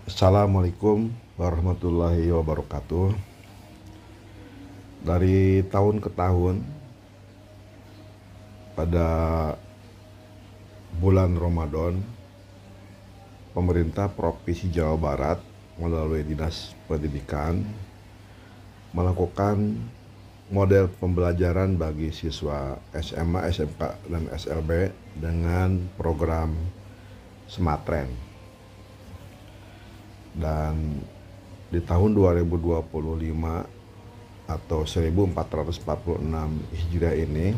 Assalamualaikum warahmatullahi wabarakatuh. Dari tahun ke tahun, pada bulan Ramadan, pemerintah Provinsi Jawa Barat melalui Dinas Pendidikan melakukan model pembelajaran bagi siswa SMA, SMK, dan SLB dengan program Sematren. Dan di tahun 2025 atau 1446 Hijriah ini,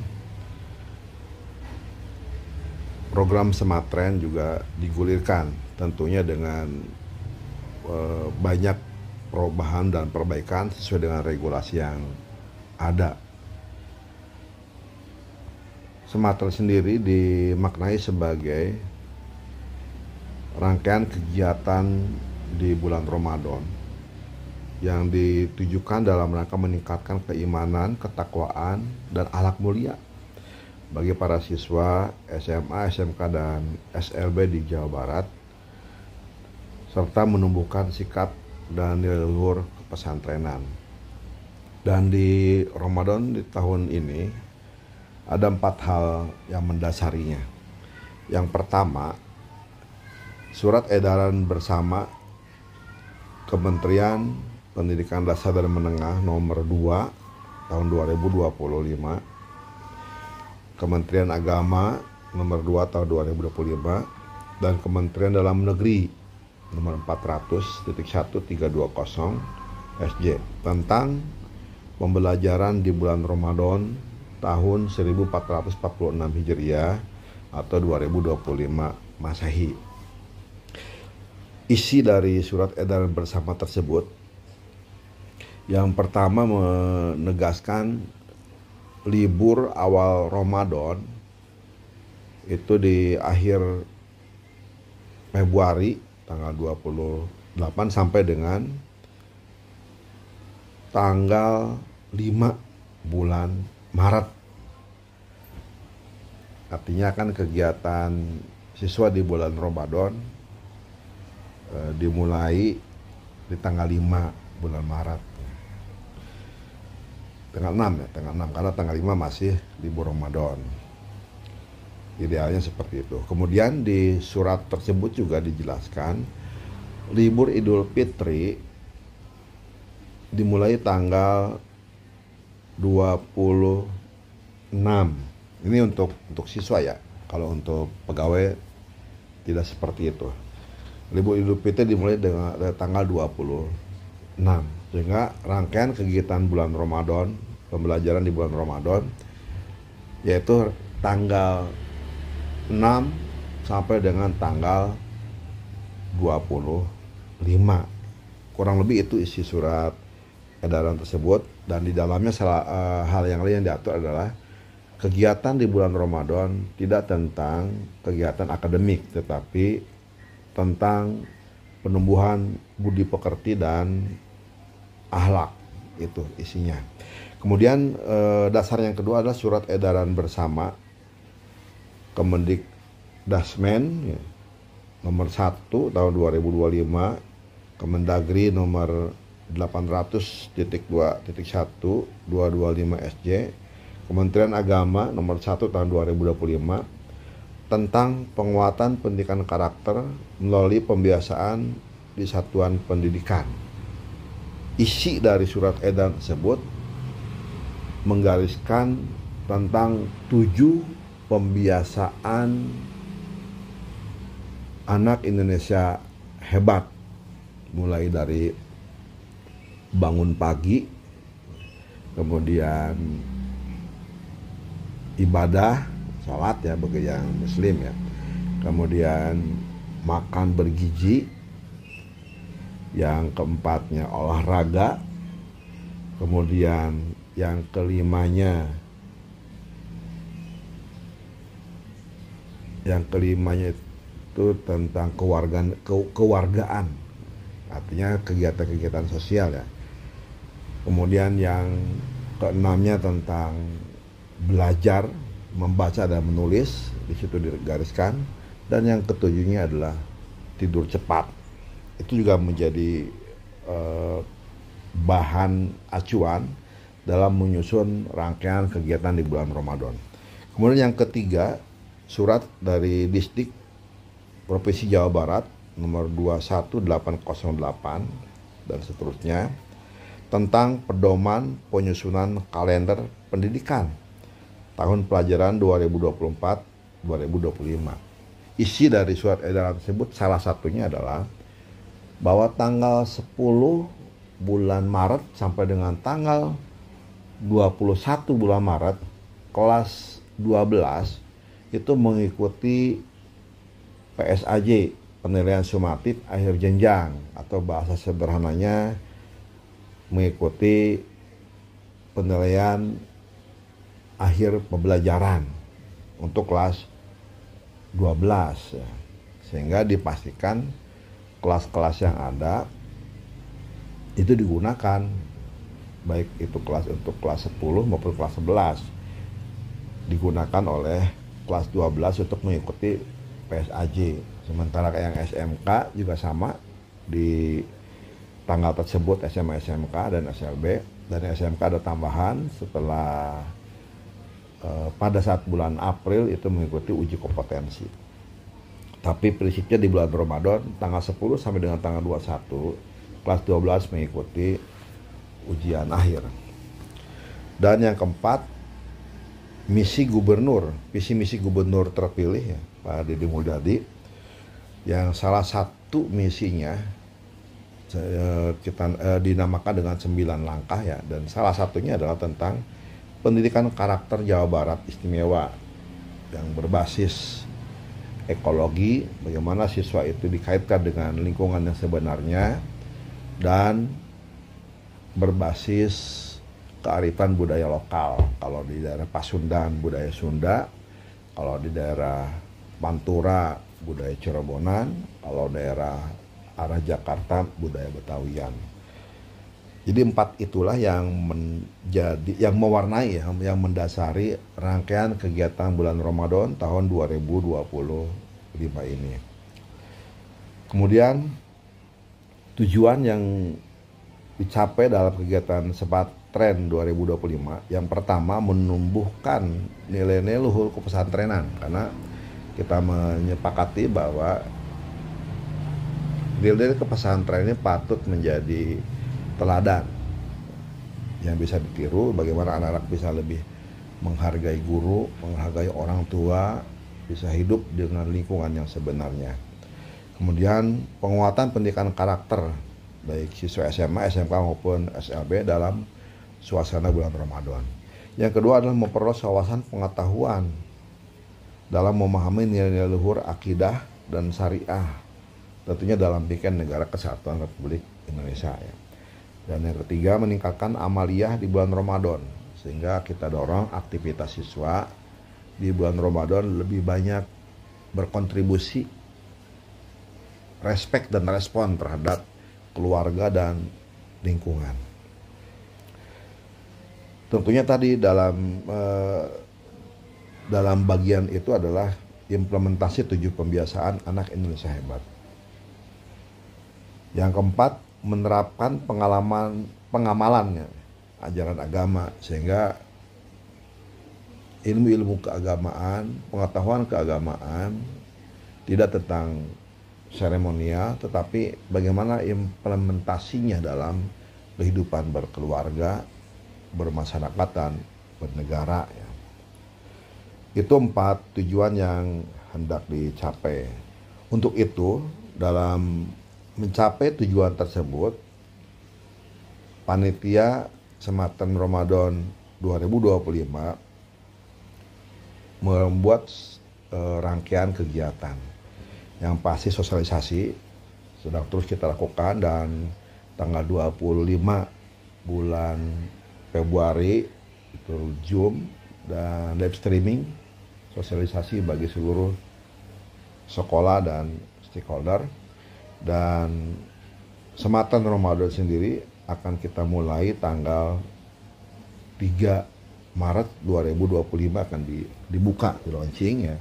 program Sematren juga digulirkan, tentunya dengan banyak perubahan dan perbaikan sesuai dengan regulasi yang ada. Sematren sendiri dimaknai sebagai rangkaian kegiatan di bulan Ramadan yang ditujukan dalam rangka meningkatkan keimanan, ketakwaan, dan akhlak mulia bagi para siswa SMA, SMK, dan SLB di Jawa Barat, serta menumbuhkan sikap dan nilai luhur kepesantrenan. Dan di Ramadan di tahun ini ada 4 hal yang mendasarinya. Yang pertama, surat edaran bersama Kementerian Pendidikan Dasar dan Menengah nomor 2 tahun 2025, Kementerian Agama nomor 2 tahun 2025, dan Kementerian Dalam Negeri nomor 400.1320 SJ tentang pembelajaran di bulan Ramadan tahun 1446 Hijriah atau 2025 Masehi. Isi dari surat edaran bersama tersebut, yang pertama menegaskan libur awal Ramadan itu di akhir Februari tanggal 28 sampai dengan tanggal 5 bulan Maret. Artinya kan kegiatan siswa di bulan Ramadan dimulai di tanggal 5 bulan Maret. Tanggal 6 karena tanggal 5 masih libur Ramadan. Idealnya seperti itu. Kemudian di surat tersebut juga dijelaskan libur Idul Fitri dimulai tanggal 26. Ini untuk siswa ya. Kalau untuk pegawai tidak seperti itu. Libur Idul Fitri dimulai dengan tanggal 26, sehingga rangkaian kegiatan bulan Ramadan, pembelajaran di bulan Ramadan, yaitu tanggal 6 sampai dengan tanggal 25. Kurang lebih itu isi surat edaran tersebut. Dan di dalamnya hal yang lain yang diatur adalah kegiatan di bulan Ramadan tidak tentang kegiatan akademik, tetapi tentang penumbuhan budi pekerti dan akhlak. Itu isinya. Kemudian dasar yang kedua adalah surat edaran bersama Kemendikdasmen ya, nomor 1 tahun 2025, Kemendagri nomor 800.2.1.225 SJ, Kementerian Agama nomor 1 tahun 2025 tentang penguatan pendidikan karakter melalui pembiasaan di satuan pendidikan. Isi dari surat edaran tersebut menggariskan tentang 7 pembiasaan anak Indonesia hebat, mulai dari bangun pagi, kemudian ibadah sholat ya bagi yang muslim ya, kemudian makan bergizi, yang keempatnya olahraga, kemudian yang kelimanya itu tentang kewargaan, artinya kegiatan-kegiatan sosial ya. Kemudian yang keenamnya tentang belajar membaca dan menulis, di situ digariskan. Dan yang ketujuhnya adalah tidur cepat. itu juga menjadi bahan acuan dalam menyusun rangkaian kegiatan di bulan Ramadan. Kemudian yang ketiga, surat dari Disdik Provinsi Jawa Barat nomor 21808 dan seterusnya tentang pedoman penyusunan kalender pendidikan tahun pelajaran 2024-2025. Isi dari surat edaran tersebut salah satunya adalah bahwa tanggal 10 bulan Maret sampai dengan tanggal 21 bulan Maret kelas 12 itu mengikuti PSAJ, penilaian sumatif akhir jenjang, atau bahasa sederhananya mengikuti penilaian akhir pembelajaran untuk kelas 12 ya. Sehingga dipastikan kelas-kelas yang ada itu digunakan, baik itu kelas untuk kelas 10 maupun kelas 11 digunakan oleh kelas 12 untuk mengikuti PSAJ. Sementara yang SMK juga sama, di tanggal tersebut SMA, SMK, dan SLB. Dan SMK ada tambahan setelah pada saat bulan April itu mengikuti uji kompetensi. Tapi prinsipnya di bulan Ramadan tanggal 10 sampai dengan tanggal 21 kelas 12 mengikuti ujian akhir. Dan yang keempat, visi misi gubernur terpilih ya, Pak Deddy Mulyadi, yang salah satu misinya kita dinamakan dengan 9 langkah ya, dan salah satunya adalah tentang pendidikan karakter Jawa Barat istimewa yang berbasis ekologi, bagaimana siswa itu dikaitkan dengan lingkungan yang sebenarnya dan berbasis kearifan budaya lokal. Kalau di daerah Pasundan budaya Sunda, kalau di daerah Pantura budaya Cirebonan, kalau daerah arah Jakarta budaya Betawian. Jadi 4 itulah yang mewarnai, yang mendasari rangkaian kegiatan bulan Ramadan tahun 2025 ini. Kemudian tujuan yang dicapai dalam kegiatan Sebat Tren 2025, yang pertama menumbuhkan nilai-nilai luhur kepesantrenan, karena kita menyepakati bahwa nilai kepesantren ini patut menjadi teladan yang bisa ditiru, bagaimana anak-anak bisa lebih menghargai guru, menghargai orang tua, bisa hidup dengan lingkungan yang sebenarnya. Kemudian penguatan pendidikan karakter baik siswa SMA, SMK maupun SLB dalam suasana bulan Ramadan. Yang kedua adalah memperluas wawasan pengetahuan dalam memahami nilai-nilai luhur akidah dan syariah, tentunya dalam bikin negara kesatuan Republik Indonesia ya. Dan yang ketiga, meningkatkan amaliyah di bulan Ramadan, sehingga kita dorong aktivitas siswa di bulan Ramadan lebih banyak berkontribusi, respek dan respon terhadap keluarga dan lingkungan. Tentunya tadi dalam bagian itu adalah implementasi 7 pembiasaan anak Indonesia hebat. Yang keempat, menerapkan pengamalannya ajaran agama, sehingga ilmu-ilmu keagamaan, pengetahuan keagamaan tidak tentang seremonial, tetapi bagaimana implementasinya dalam kehidupan berkeluarga, bermasyarakat, dan bernegara ya. Itu 4 tujuan yang hendak dicapai. Untuk itu, dalam mencapai tujuan tersebut, panitia Sematan Ramadan 2025 membuat rangkaian kegiatan yang pasti sosialisasi sedang terus kita lakukan, dan tanggal 25 bulan Februari itu Zoom dan live streaming sosialisasi bagi seluruh sekolah dan stakeholder. Dan Sematan Ramadan sendiri akan kita mulai tanggal 3 Maret 2025 akan dibuka, di launching ya.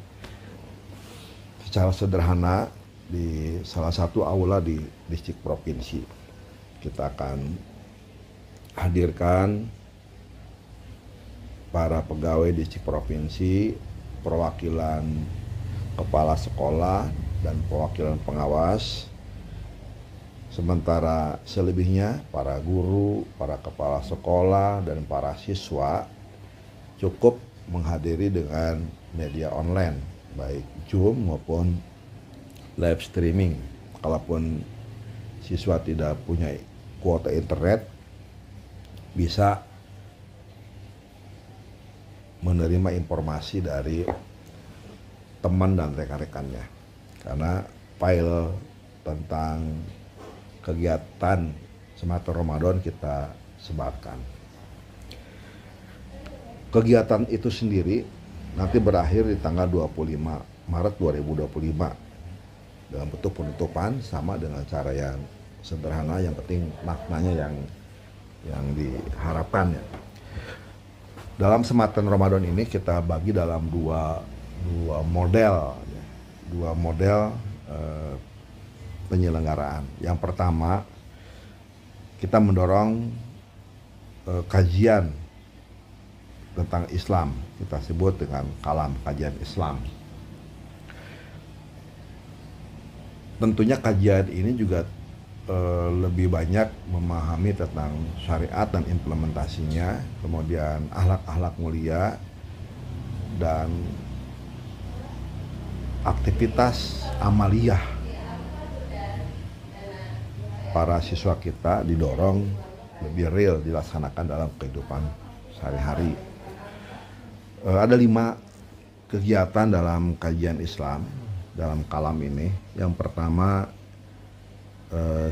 Secara sederhana di salah satu aula di distrik provinsi. Kita akan hadirkan para pegawai distrik provinsi, perwakilan kepala sekolah, dan perwakilan pengawas. Sementara selebihnya para guru, para kepala sekolah, dan para siswa cukup menghadiri dengan media online, baik Zoom maupun live streaming. Kalaupun siswa tidak punya kuota internet, bisa menerima informasi dari teman dan rekan-rekannya, karena file tentang kegiatan semester Ramadan kita sebarkan. Kegiatan itu sendiri nanti berakhir di tanggal 25 Maret 2025 dalam bentuk penutupan, sama dengan cara yang sederhana, yang penting maknanya yang diharapkan ya. Dalam semester Ramadan ini kita bagi dalam dua model penyelenggaraan. Yang pertama, kita mendorong kajian tentang Islam, kita sebut dengan kalam, kajian Islam. Tentunya kajian ini juga lebih banyak memahami tentang syariat dan implementasinya, kemudian akhlak-akhlak mulia, dan aktivitas amaliyah para siswa kita didorong lebih real dilaksanakan dalam kehidupan sehari-hari. Ada 5 kegiatan dalam kajian Islam dalam kalam ini. Yang pertama,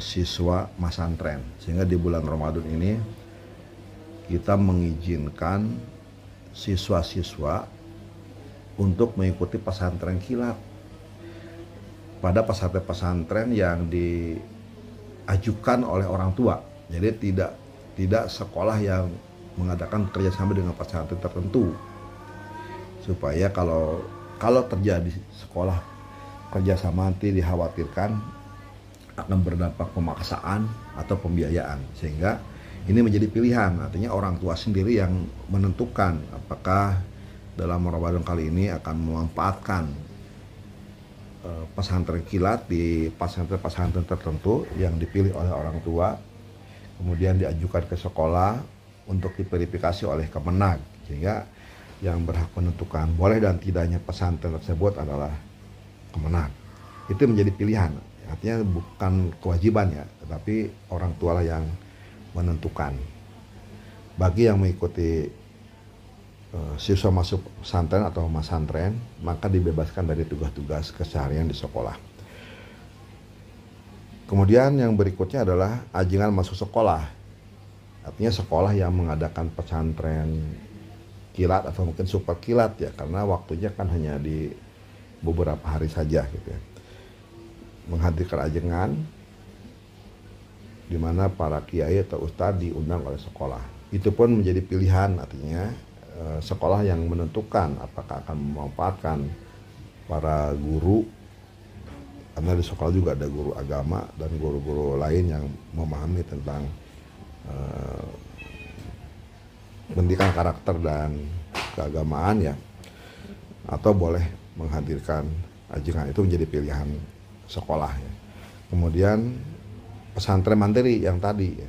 siswa masantren, sehingga di bulan Ramadan ini kita mengizinkan siswa-siswa untuk mengikuti pesantren kilat pada pesantren-pesantren yang diajukan oleh orang tua. Jadi tidak sekolah yang mengadakan kerjasama dengan pesantren tertentu, supaya kalau terjadi sekolah kerjasama nanti dikhawatirkan akan berdampak pemaksaan atau pembiayaan, sehingga ini menjadi pilihan. Artinya orang tua sendiri yang menentukan apakah dalam Ramadan kali ini akan memanfaatkan pesantren kilat di pesantren tertentu yang dipilih oleh orang tua, kemudian diajukan ke sekolah untuk diverifikasi oleh Kemenag, sehingga yang berhak menentukan boleh dan tidaknya pesantren tersebut adalah Kemenag. Itu menjadi pilihan, artinya bukan kewajiban ya, tetapi orang tua lah yang menentukan. Bagi yang mengikuti siswa masuk pesantren atau masantren, maka dibebaskan dari tugas-tugas keseharian di sekolah. Kemudian yang berikutnya adalah ajengan masuk sekolah. Artinya sekolah yang mengadakan pesantren kilat atau mungkin super kilat ya, karena waktunya kan hanya di beberapa hari saja gitu ya. Menghadirkan ajengan di mana para kiai atau ustadz diundang oleh sekolah. Itu pun menjadi pilihan, artinya sekolah yang menentukan apakah akan memanfaatkan para guru, karena di sekolah juga ada guru agama dan guru-guru lain yang memahami tentang pendidikan karakter dan keagamaan ya, atau boleh menghadirkan ajengan. Itu menjadi pilihan sekolah ya. Kemudian pesantren mandiri yang tadi ya,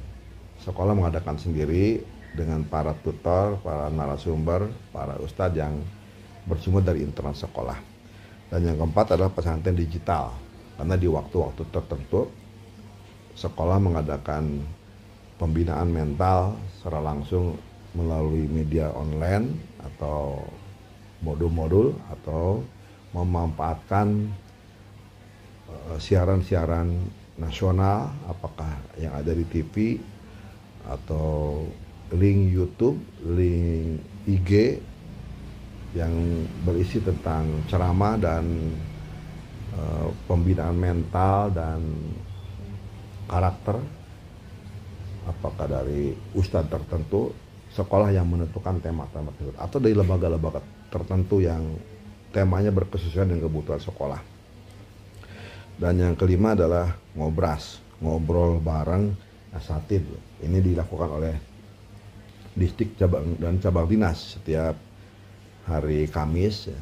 sekolah mengadakan sendiri dengan para tutor, para narasumber, para ustadz yang bersumber dari internal sekolah. Dan yang keempat adalah pesantren digital, karena di waktu-waktu tertentu sekolah mengadakan pembinaan mental secara langsung melalui media online atau modul-modul, atau memanfaatkan siaran-siaran nasional, apakah yang ada di TV atau link YouTube, link IG yang berisi tentang ceramah dan pembinaan mental dan karakter, apakah dari ustadz tertentu, sekolah yang menentukan tema-tema tersebut, atau dari lembaga-lembaga tertentu yang temanya berkesesuaian dengan kebutuhan sekolah. Dan yang kelima adalah ngobras, ngobrol bareng asatid. Ini dilakukan oleh distrik cabang dan cabang dinas setiap hari Kamis ya,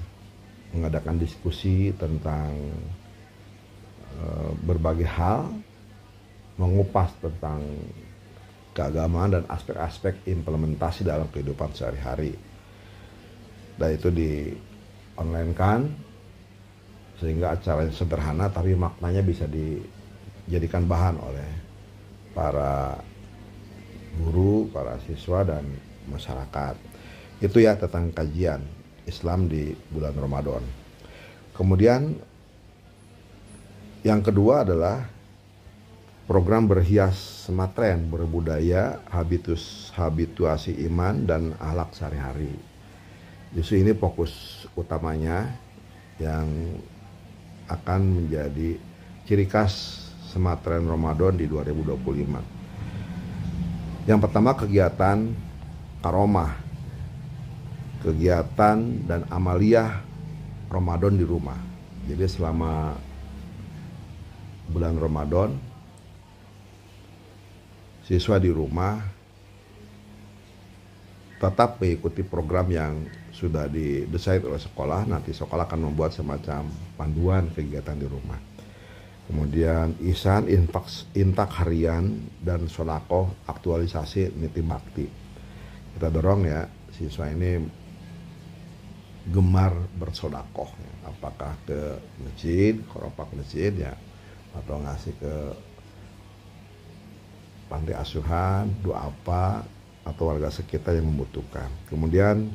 mengadakan diskusi tentang berbagai hal, mengupas tentang keagamaan dan aspek-aspek implementasi dalam kehidupan sehari-hari. Dan itu di online kan, sehingga acaranya sederhana tapi maknanya bisa dijadikan bahan oleh para guru, para siswa dan masyarakat. Itu ya tentang kajian Islam di bulan Ramadan. Kemudian yang kedua adalah program berhias sematren, berbudaya, habituasi iman dan akhlak sehari-hari. Justru ini fokus utamanya yang akan menjadi ciri khas sematren Ramadan di 2025. Yang pertama kegiatan karomah, kegiatan dan amaliyah Ramadan di rumah. Jadi selama bulan Ramadan siswa di rumah tetap mengikuti program yang sudah didesain oleh sekolah. Nanti sekolah akan membuat semacam panduan kegiatan di rumah. Kemudian ihsan, intak harian, dan sodakoh, aktualisasi niti bakti. Kita dorong ya siswa ini gemar bersodakoh ya. Apakah ke masjid, keropak masjid ya, atau ngasih ke panti asuhan, doa apa, atau warga sekitar yang membutuhkan. Kemudian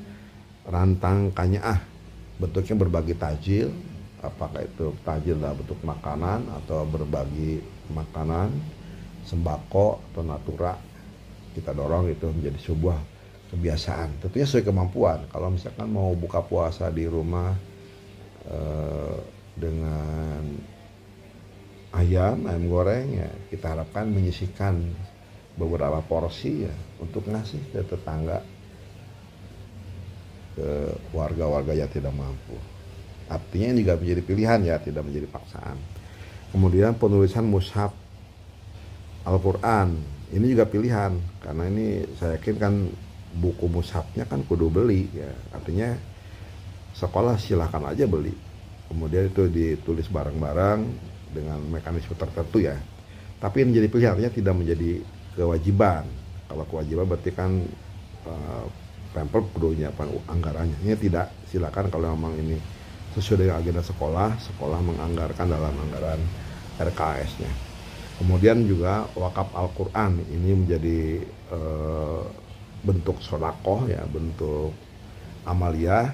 rantang kanyaah, bentuknya berbagi tajil, apakah itu tajil dalam bentuk makanan atau berbagi makanan, sembako atau natura. Kita dorong itu menjadi sebuah kebiasaan, tentunya sesuai kemampuan. Kalau misalkan mau buka puasa di rumah dengan ayam goreng ya, kita harapkan menyisihkan beberapa porsi ya untuk ngasih ke tetangga, ke warga-warga yang tidak mampu. Artinya ini juga menjadi pilihan ya, tidak menjadi paksaan. Kemudian penulisan mushaf Al-Quran, ini juga pilihan, karena ini saya yakin kan buku mushafnya kan kudu beli ya, artinya sekolah silahkan aja beli. Kemudian itu ditulis bareng-bareng dengan mekanisme tertentu ya. Tapi ini menjadi pilihan, artinya tidak menjadi kewajiban. Kalau kewajiban berarti kan Pemprov kudu nyiapkan anggarannya. Ini tidak, silakan kalau memang ini sesuai dengan agenda sekolah, sekolah menganggarkan dalam anggaran RKS-nya. Kemudian juga wakaf Al-Quran, ini menjadi bentuk sodakoh ya, bentuk amaliyah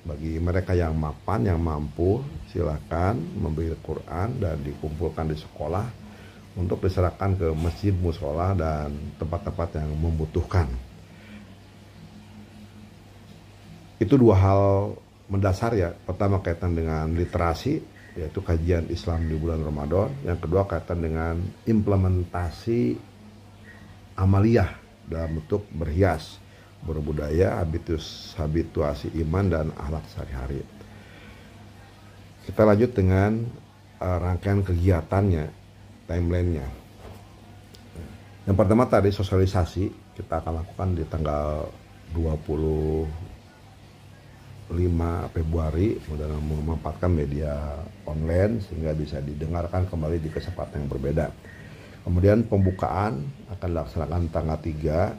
bagi mereka yang mapan, yang mampu, silakan membeli Quran dan dikumpulkan di sekolah untuk diserahkan ke masjid, musola dan tempat-tempat yang membutuhkan. Itu dua hal mendasar ya. Pertama kaitan dengan literasi, yaitu kajian Islam di bulan Ramadan. Yang kedua kaitan dengan implementasi amaliyah dalam bentuk berhias, berbudaya, habituasi iman dan akhlak sehari-hari. Kita lanjut dengan rangkaian kegiatannya, timelinenya. Yang pertama tadi sosialisasi, kita akan lakukan di tanggal 25 Februari dan memanfaatkan media online sehingga bisa didengarkan kembali di kesempatan yang berbeda. Kemudian pembukaan akan dilaksanakan tanggal 3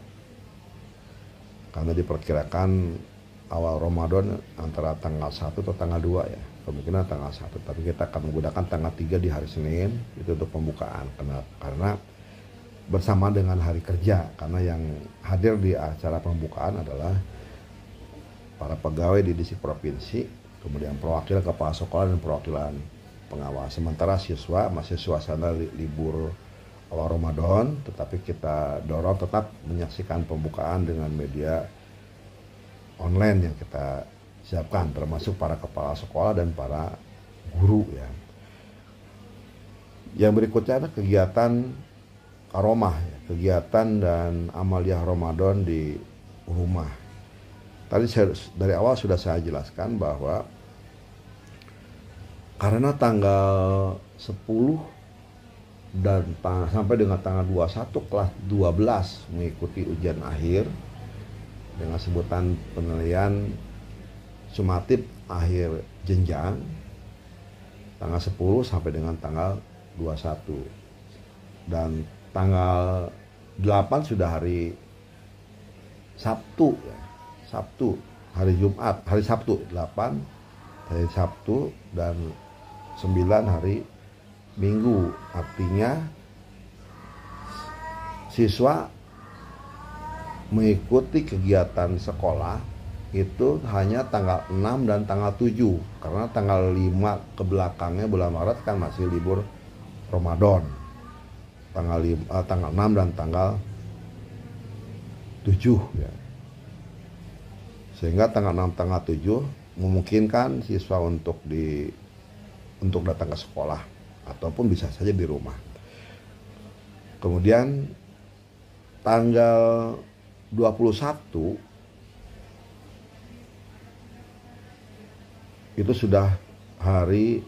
karena diperkirakan awal Ramadan antara tanggal 1 atau tanggal 2 ya. Kemungkinan tanggal 1, tapi kita akan menggunakan tanggal 3 di hari Senin itu untuk pembukaan. Karena bersama dengan hari kerja, karena yang hadir di acara pembukaan adalah para pegawai di distrik provinsi, kemudian perwakilan kepala sekolah dan perwakilan pengawas. Sementara siswa masih suasana libur awal Ramadan, tetapi kita dorong tetap menyaksikan pembukaan dengan media online yang kita siapkan, termasuk para kepala sekolah dan para guru ya. Yang berikutnya ada kegiatan karomah ya, kegiatan dan amaliyah Ramadan di rumah. Tadi dari awal sudah saya jelaskan bahwa karena tanggal 10 dan sampai dengan tanggal 21 kelas 12 mengikuti ujian akhir dengan sebutan penilaian sumatif akhir jenjang tanggal 10 sampai dengan tanggal 21, dan tanggal 8 sudah hari Sabtu ya. Sabtu, hari Jumat, hari Sabtu 8 hari Sabtu dan 9 hari Minggu. Artinya siswa mengikuti kegiatan sekolah itu hanya tanggal 6 dan tanggal 7, karena tanggal 5 ke belakangnya bulan Maret kan masih libur Ramadan. Tanggal 6 dan tanggal 7 ya. Sehingga tanggal 6 tanggal 7 memungkinkan siswa untuk datang ke sekolah ataupun bisa saja di rumah. Kemudian tanggal 21 itu sudah hari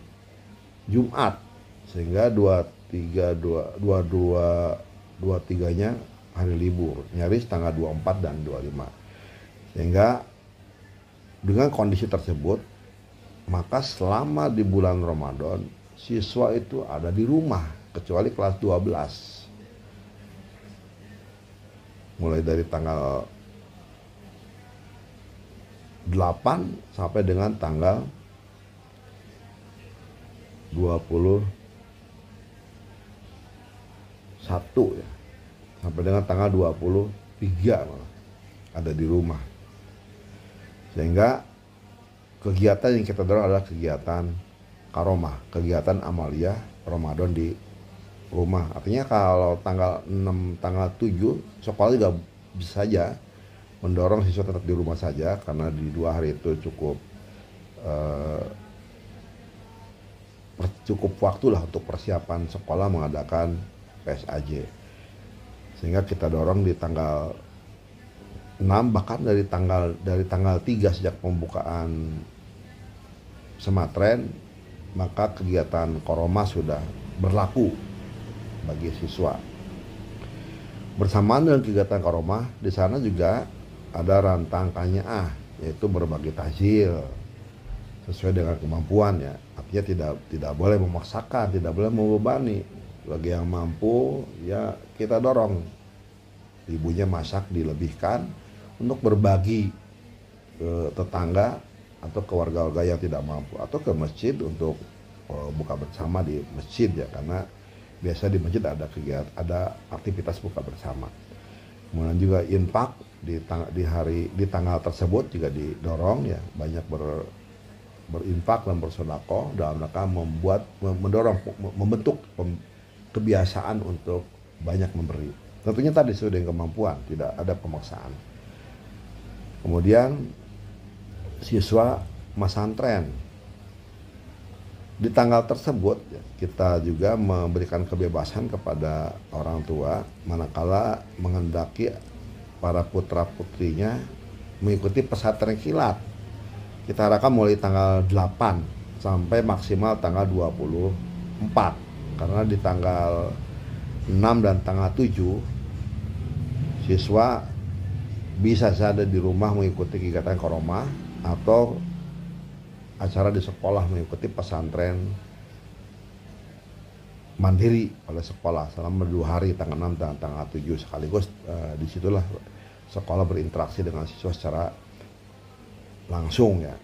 Jumat, sehingga 23-nya hari libur, nyaris tanggal 24 dan 25. Sehingga dengan kondisi tersebut, maka selama di bulan Ramadan siswa itu ada di rumah kecuali kelas 12. Mulai dari tanggal 8 sampai dengan tanggal 21 ya. Sampai dengan tanggal 23 malah ada di rumah. Sehingga kegiatan yang kita dorong adalah kegiatan karomah, kegiatan amaliyah Ramadan di rumah. Artinya kalau tanggal 6, tanggal 7 sekolah juga bisa saja mendorong siswa tetap di rumah saja, karena di 2 hari itu cukup waktu lah untuk persiapan sekolah mengadakan PSAJ. Sehingga kita dorong di tanggal 6, bahkan dari tanggal 3 sejak pembukaan Sematren, maka kegiatan koroma sudah berlaku bagi siswa. Bersamaan dengan kegiatan koroma, di sana juga ada rantang KNYA, yaitu berbagi takjil sesuai dengan kemampuan ya. Artinya tidak boleh memaksakan, tidak boleh membebani. Bagi yang mampu ya kita dorong ibunya masak dilebihkan untuk berbagi ke tetangga atau ke warga-warga yang tidak mampu, atau ke masjid untuk buka bersama di masjid ya, karena biasa di masjid ada kegiatan, ada aktivitas buka bersama. Kemudian juga infak di tanggal tersebut juga didorong ya, banyak berinfak dan bersedekah dalam rangka membentuk kebiasaan untuk banyak memberi. Tentunya tadi sesuai dengan kemampuan, tidak ada pemaksaan. Kemudian siswa pesantren di tanggal tersebut ya, kita juga memberikan kebebasan kepada orang tua manakala menghendaki para putra putrinya mengikuti pesantren kilat. Kita harapkan mulai tanggal 8 sampai maksimal tanggal 24, karena di tanggal 6 dan tanggal 7 siswa bisa saja di rumah mengikuti kegiatan koroma atau acara di sekolah mengikuti pesantren mandiri oleh sekolah selama 2 hari, tanggal 6 dan tanggal 7 sekaligus. Disitulah sekolah berinteraksi dengan siswa secara langsung ya.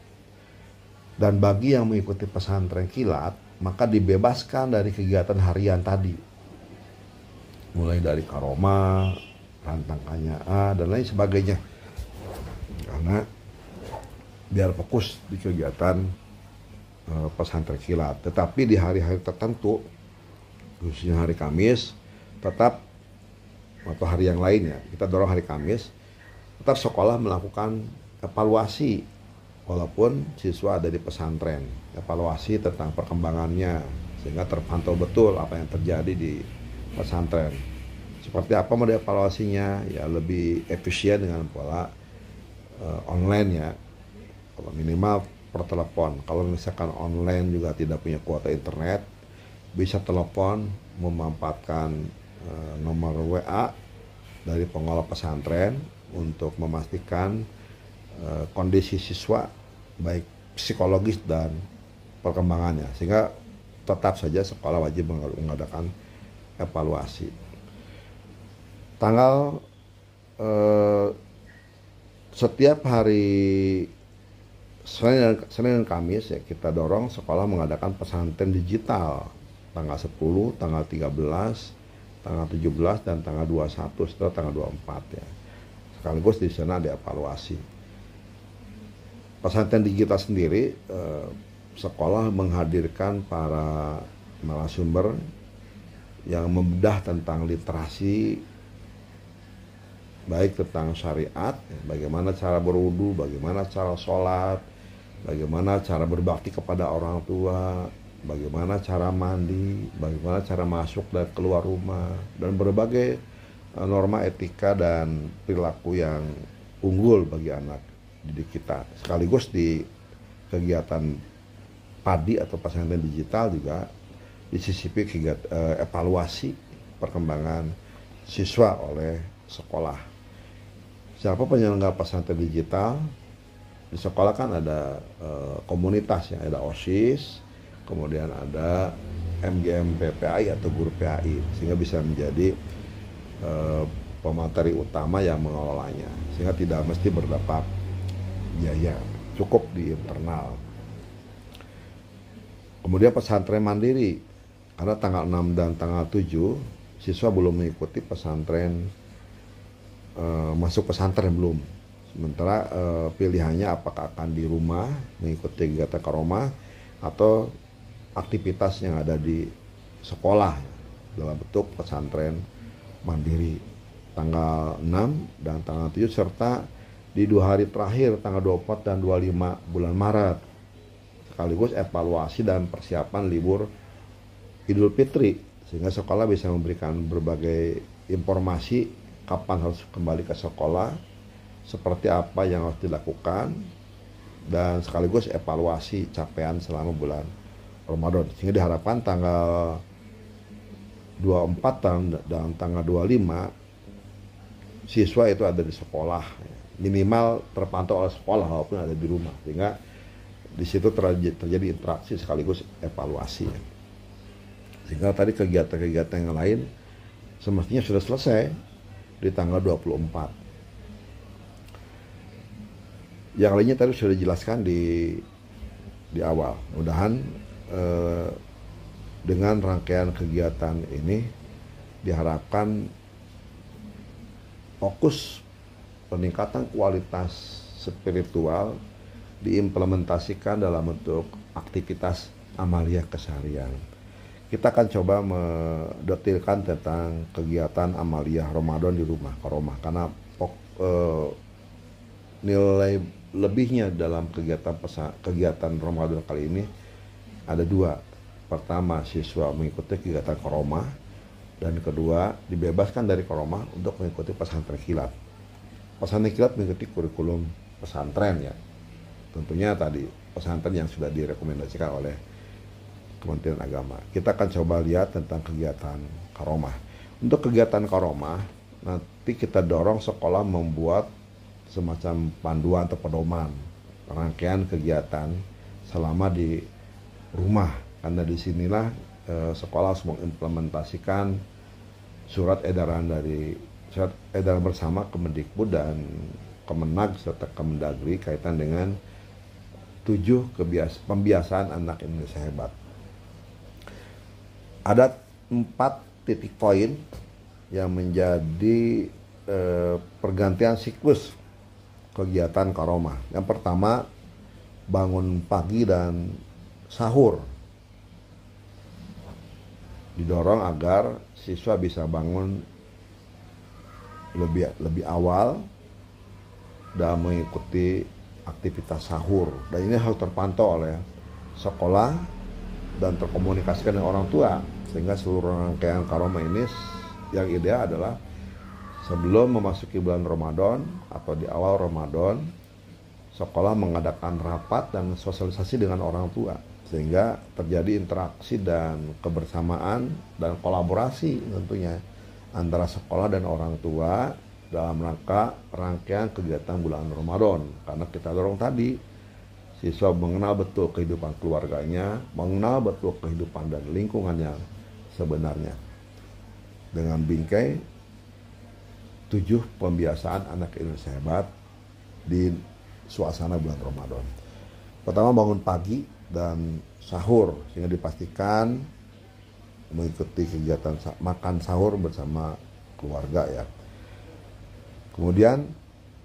Dan bagi yang mengikuti pesantren kilat, maka dibebaskan dari kegiatan harian tadi, mulai dari karoma, rantang KNYA dan lain sebagainya, karena biar fokus di kegiatan pesantren kilat. Tetapi di hari-hari tertentu, khususnya hari Kamis, tetap, atau hari yang lainnya, kita dorong hari Kamis tetap sekolah melakukan evaluasi walaupun siswa ada di pesantren, evaluasi tentang perkembangannya sehingga terpantau betul apa yang terjadi di pesantren. Seperti apa model evaluasinya ya, lebih efisien dengan pola online ya, kalau minimal per telepon. Kalau misalkan online juga tidak punya kuota internet bisa telepon memanfaatkan nomor WA dari pengelola pesantren untuk memastikan kondisi siswa baik psikologis dan perkembangannya, sehingga tetap saja sekolah wajib mengadakan evaluasi. Tanggal setiap hari Senin dan Kamis ya, kita dorong sekolah mengadakan pesantren digital tanggal 10, tanggal 13, tanggal 17 dan tanggal 21 setelah tanggal 24 ya. Sekaligus di sana ada evaluasi. Pesantren digital sendiri sekolah menghadirkan para narasumber yang membedah tentang literasi, baik tentang syariat, bagaimana cara berwudu, bagaimana cara sholat, bagaimana cara berbakti kepada orang tua, bagaimana cara mandi, bagaimana cara masuk dan keluar rumah, dan berbagai norma etika dan perilaku yang unggul bagi anak didik kita. Sekaligus di kegiatan PADI atau pesantren digital juga disisipi kegiatan evaluasi perkembangan siswa oleh sekolah. Siapa penyelenggara pesantren digital? Di sekolah kan ada komunitas ya, ada OSIS, kemudian ada MGM PPAI atau guru PAI, sehingga bisa menjadi pemateri utama yang mengelolanya, sehingga tidak mesti berdapat biaya, cukup di internal. Kemudian pesantren mandiri, karena tanggal 6 dan tanggal 7 siswa belum mengikuti pesantren, masuk pesantren belum. Sementara pilihannya apakah akan di rumah mengikuti kegiatan karomah atau aktivitas yang ada di sekolah dalam bentuk pesantren mandiri tanggal 6 dan tanggal 7 serta di 2 hari terakhir tanggal 24 dan 25 bulan Maret, sekaligus evaluasi dan persiapan libur Idul Fitri, sehingga sekolah bisa memberikan berbagai informasi kapan harus kembali ke sekolah, seperti apa yang harus dilakukan, dan sekaligus evaluasi capaian selama bulan Ramadan, sehingga diharapkan tanggal 24 dan tanggal 25 siswa itu ada di sekolah, minimal terpantau oleh sekolah walaupun ada di rumah, sehingga di situ terjadi interaksi sekaligus evaluasi. Sehingga tadi kegiatan-kegiatan yang lain semestinya sudah selesai di tanggal 24. Yang lainnya tadi sudah dijelaskan di awal. Mudah-mudahan dengan rangkaian kegiatan ini diharapkan fokus peningkatan kualitas spiritual diimplementasikan dalam bentuk aktivitas amaliyah keseharian. Kita akan coba mendetilkan tentang kegiatan amaliyah Ramadan di rumah, karomah, karena nilai lebihnya dalam kegiatan Ramadan kali ini ada 2. Pertama, siswa mengikuti kegiatan karomah, dan kedua, dibebaskan dari karomah untuk mengikuti pesantren kilat. Pesantren kilat mengikuti kurikulum pesantren ya. Tentunya tadi pesantren yang sudah direkomendasikan oleh Kementerian Agama. Kita akan coba lihat tentang kegiatan karomah. Untuk kegiatan karomah, nanti kita dorong sekolah membuat semacam panduan atau pedoman rangkaian kegiatan selama di rumah, karena disinilah sekolah harus mengimplementasikan surat edaran bersama Kemendikbud dan Kemenag serta Kemendagri kaitan dengan 7 pembiasaan anak Indonesia hebat. Ada 4 titik poin yang menjadi pergantian siklus kegiatan karomah. Yang pertama, bangun pagi dan sahur. Didorong agar siswa bisa bangun lebih awal dan mengikuti aktivitas sahur. Dan ini harus terpantau oleh sekolah dan terkomunikasikan dengan orang tua, sehingga seluruh rangkaian karomah ini yang ideal adalah sebelum memasuki bulan Ramadan atau di awal Ramadan, sekolah mengadakan rapat dan sosialisasi dengan orang tua, sehingga terjadi interaksi dan kebersamaan dan kolaborasi tentunya antara sekolah dan orang tua dalam rangka rangkaian kegiatan bulan Ramadan. Karena kita dorong tadi siswa mengenal betul kehidupan keluarganya, mengenal betul kehidupan dan lingkungan yang sebenarnya dengan bingkai 7 pembiasaan anak Indonesia hebat di suasana bulan Ramadan. Pertama, bangun pagi dan sahur sehingga dipastikan mengikuti kegiatan makan sahur bersama keluarga ya. Kemudian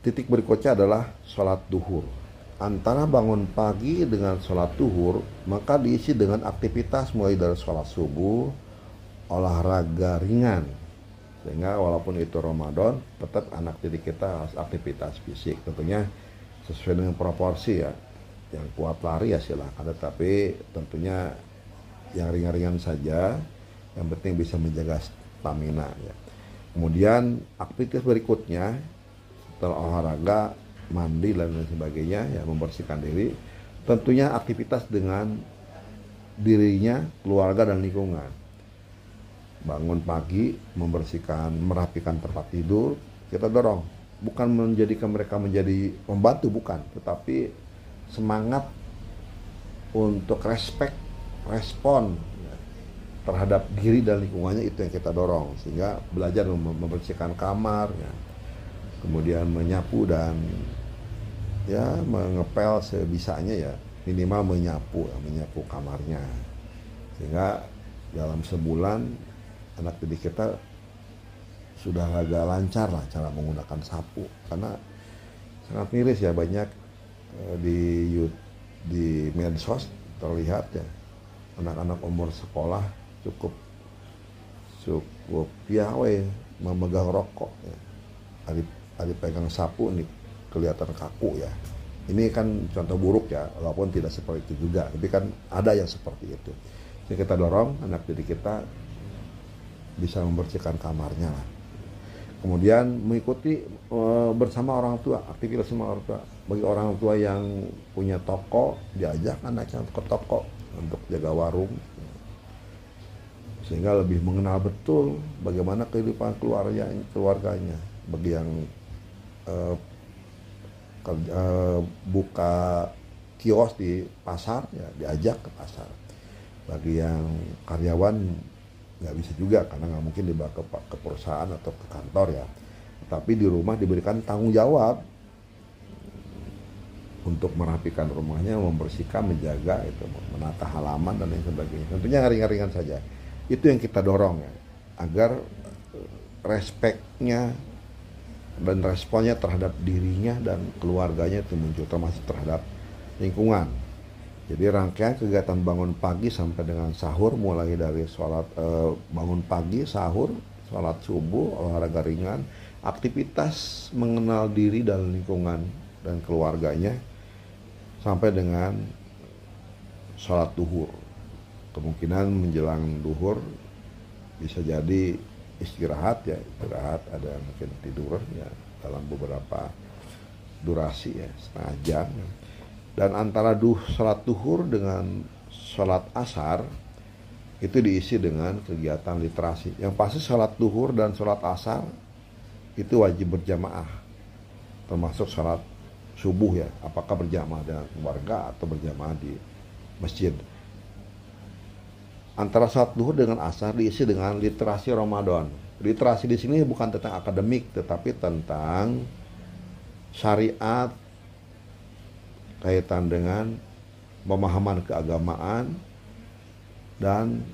titik berikutnya adalah sholat duhur. Antara bangun pagi dengan sholat duhur maka diisi dengan aktivitas mulai dari sholat subuh, olahraga ringan, sehingga walaupun itu Ramadan tetap anak didik kita harus aktivitas fisik, tentunya sesuai dengan proporsi ya. Yang kuat lari ya silahkan, tetapi tentunya yang ringan-ringan saja, yang penting bisa menjaga stamina ya. Kemudian aktivitas berikutnya setelah olahraga, mandi dan lain sebagainya ya, membersihkan diri, tentunya aktivitas dengan dirinya, keluarga dan lingkungan. Bangun pagi, membersihkan, merapikan tempat tidur, kita dorong, bukan menjadikan mereka menjadi pembantu, bukan, tetapi semangat untuk respon terhadap diri dan lingkungannya, itu yang kita dorong, sehingga belajar membersihkan kamar ya, kemudian menyapu dan ya mengepel sebisanya ya, minimal menyapu kamarnya, sehingga dalam sebulan anak didik kita sudah agak lancar lah cara menggunakan sapu. Karena sangat miris ya, banyak di medsos terlihat ya anak-anak umur sekolah cukup piawai memegang rokok ya. Ada pegang sapu nih kelihatan kaku ya. Ini kan contoh buruk ya, walaupun tidak seperti itu juga, tapi kan ada yang seperti itu. Jadi kita dorong anak didik kita bisa membersihkan kamarnya lah. Kemudian mengikuti bersama orang tua, aktivitas sama orang tua. Bagi orang tua yang punya toko, diajak anaknya ke toko untuk jaga warung, sehingga lebih mengenal betul bagaimana kehidupan keluarganya. Bagi yang buka kios di pasar, ya diajak ke pasar. Bagi yang karyawan nggak bisa juga, karena nggak mungkin dibawa ke perusahaan atau ke kantor ya, tapi di rumah diberikan tanggung jawab untuk merapikan rumahnya, membersihkan, menjaga itu, menata halaman dan lain sebagainya. Tentunya ringan-ringan saja. Itu yang kita dorong ya, agar respeknya dan responnya terhadap dirinya dan keluarganya itu muncul, termasuk terhadap lingkungan. Jadi rangkaian kegiatan bangun pagi sampai dengan sahur, mulai dari sholat bangun pagi, sahur, sholat subuh, olahraga ringan, aktivitas mengenal diri dan lingkungan dan keluarganya, sampai dengan sholat duhur. Kemungkinan menjelang duhur bisa jadi istirahat ya, ada yang mungkin tidur ya dalam beberapa durasi ya, setengah jam. Dan antara sholat duhur dengan sholat asar itu diisi dengan kegiatan literasi. Yang pasti sholat duhur dan sholat asar itu wajib berjamaah, termasuk sholat subuh ya, apakah berjamaah dengan keluarga atau berjamaah di masjid. Antara sholat duhur dengan asar diisi dengan literasi Ramadan. Literasi di sini bukan tentang akademik, tetapi tentang syariat, kaitan dengan pemahaman keagamaan dan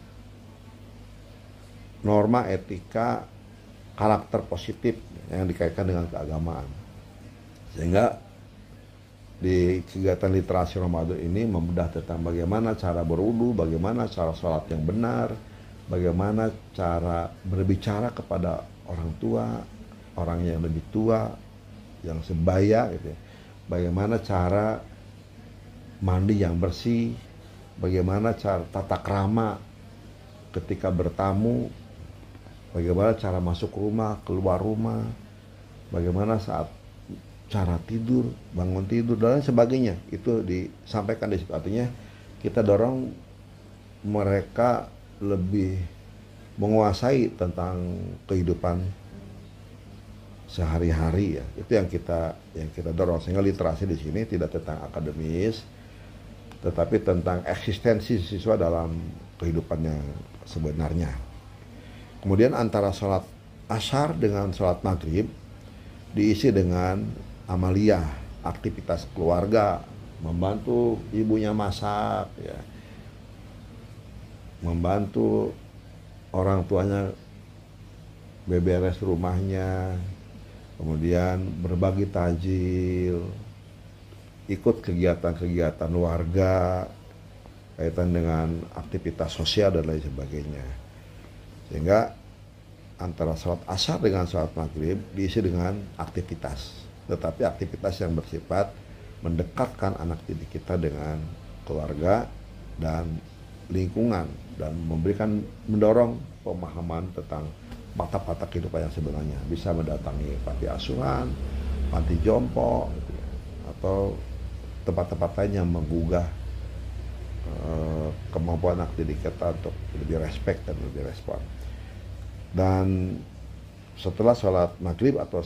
norma etika karakter positif yang dikaitkan dengan keagamaan. Sehingga di kegiatan literasi Ramadan ini membedah tentang bagaimana cara berwudu, bagaimana cara sholat yang benar, bagaimana cara berbicara kepada orang tua, orang yang lebih tua, yang sebaya gitu ya. Bagaimana cara mandi yang bersih, bagaimana cara tata krama ketika bertamu, bagaimana cara masuk rumah, keluar rumah, bagaimana saat cara tidur, bangun tidur dan sebagainya. Itu disampaikan di situ. Artinya kita dorong mereka lebih menguasai tentang kehidupan sehari-hari ya. Itu yang kita dorong, sehingga literasi di sini tidak tentang akademis, tetapi tentang eksistensi siswa dalam kehidupan yang sebenarnya. Kemudian antara sholat Ashar dengan sholat maghrib diisi dengan amaliyah, aktivitas keluarga, membantu ibunya masak ya, membantu orang tuanya beberes rumahnya, kemudian berbagi takjil, ikut kegiatan-kegiatan warga kaitan dengan aktivitas sosial dan lain sebagainya. Sehingga antara sholat Ashar dengan sholat maghrib diisi dengan aktivitas, tetapi aktivitas yang bersifat mendekatkan anak didik kita dengan keluarga dan lingkungan, dan mendorong pemahaman tentang fakta-fakta kehidupan yang sebenarnya. Bisa mendatangi panti asuhan, panti jompo gitu ya, atau tempat-tempat lain yang menggugah kemampuan anak didik kita untuk lebih respect dan lebih respon. Dan setelah sholat maghrib atau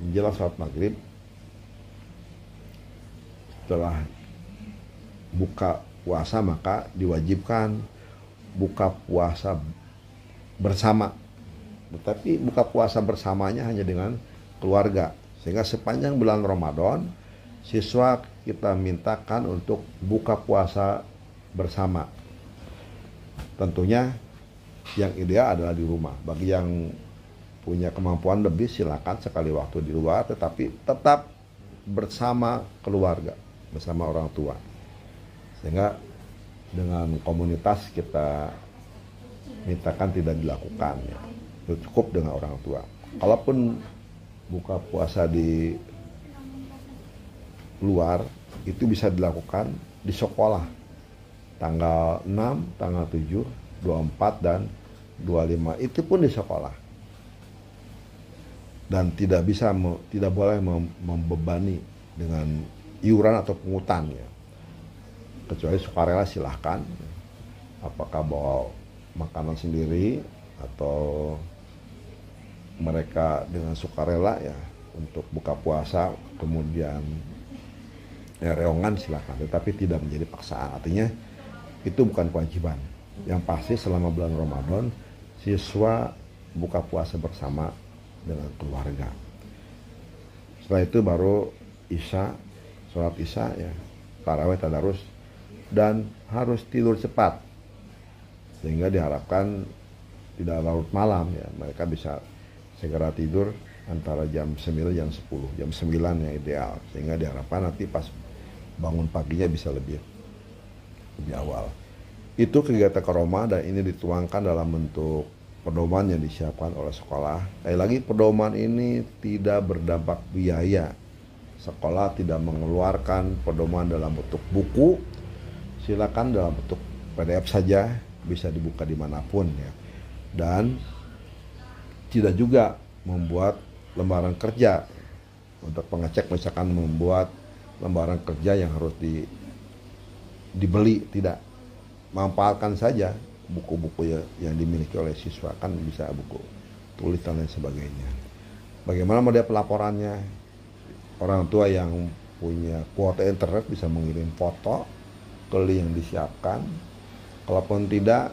menjelang sholat maghrib, setelah buka puasa, maka diwajibkan buka puasa bersama. Tetapi buka puasa bersamanya hanya dengan keluarga. Sehingga sepanjang bulan Ramadan, siswa kita mintakan untuk buka puasa bersama. Tentunya yang ideal adalah di rumah. Bagi yang punya kemampuan lebih, silakan sekali waktu di luar, tetapi tetap bersama keluarga, bersama orang tua. Sehingga dengan komunitas kita mintakan tidak dilakukan ya. Cukup dengan orang tua. Kalaupun buka puasa di luar, itu bisa dilakukan di sekolah. Tanggal 6, tanggal 7, 24 dan 25 itu pun di sekolah. Dan tidak boleh membebani dengan iuran atau pungutan ya. Kecuali sukarela silahkan. Apakah bawa makanan sendiri atau mereka dengan sukarela ya untuk buka puasa, kemudian ya reongan silahkan, tetapi tidak menjadi paksaan. Artinya itu bukan kewajiban. Yang pasti selama bulan Ramadan siswa buka puasa bersama dengan keluarga. Setelah itu baru Isya, sholat Isya ya, tarawih, tadarus, dan harus tidur cepat sehingga diharapkan tidak larut malam ya. Mereka bisa segera tidur antara jam 9 jam 10, jam 9 yang ideal, sehingga diharapkan nanti pas bangun paginya bisa lebih awal. Itu kegiatan Karomah, dan ini dituangkan dalam bentuk pedoman yang disiapkan oleh sekolah. Lagi pedoman ini tidak berdampak biaya. Sekolah tidak mengeluarkan pedoman dalam bentuk buku. Silakan dalam bentuk PDF saja, bisa dibuka dimanapun ya. Dan tidak juga membuat lembaran kerja untuk pengecek, misalkan membuat lembaran kerja yang harus dibeli, tidak. Manfaatkan saja buku-buku yang dimiliki oleh siswa, kan bisa buku tulis dan lain sebagainya. Bagaimana model pelaporannya? Orang tua yang punya kuota internet bisa mengirim foto ke link yang disiapkan. Kalaupun tidak,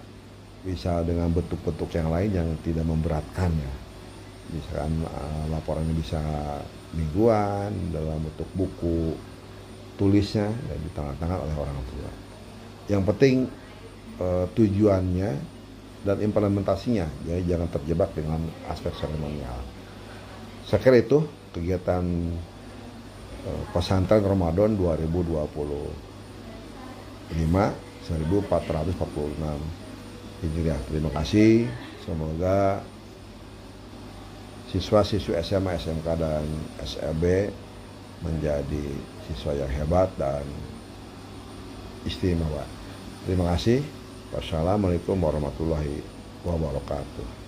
bisa dengan bentuk-bentuk yang lain yang tidak memberatkan ya. Misalkan laporannya bisa mingguan dalam bentuk buku tulisnya dan ditandatangan oleh orang tua. Yang penting tujuannya dan implementasinya, ya jangan terjebak dengan aspek seremonial. Saya kira itu kegiatan pesantren Ramadan 2025 1446 Hijriah. Terima kasih. Semoga siswa-siswi SMA, SMK dan SLB menjadi siswa yang hebat dan istimewa. Terima kasih. Wassalamualaikum warahmatullahi wabarakatuh.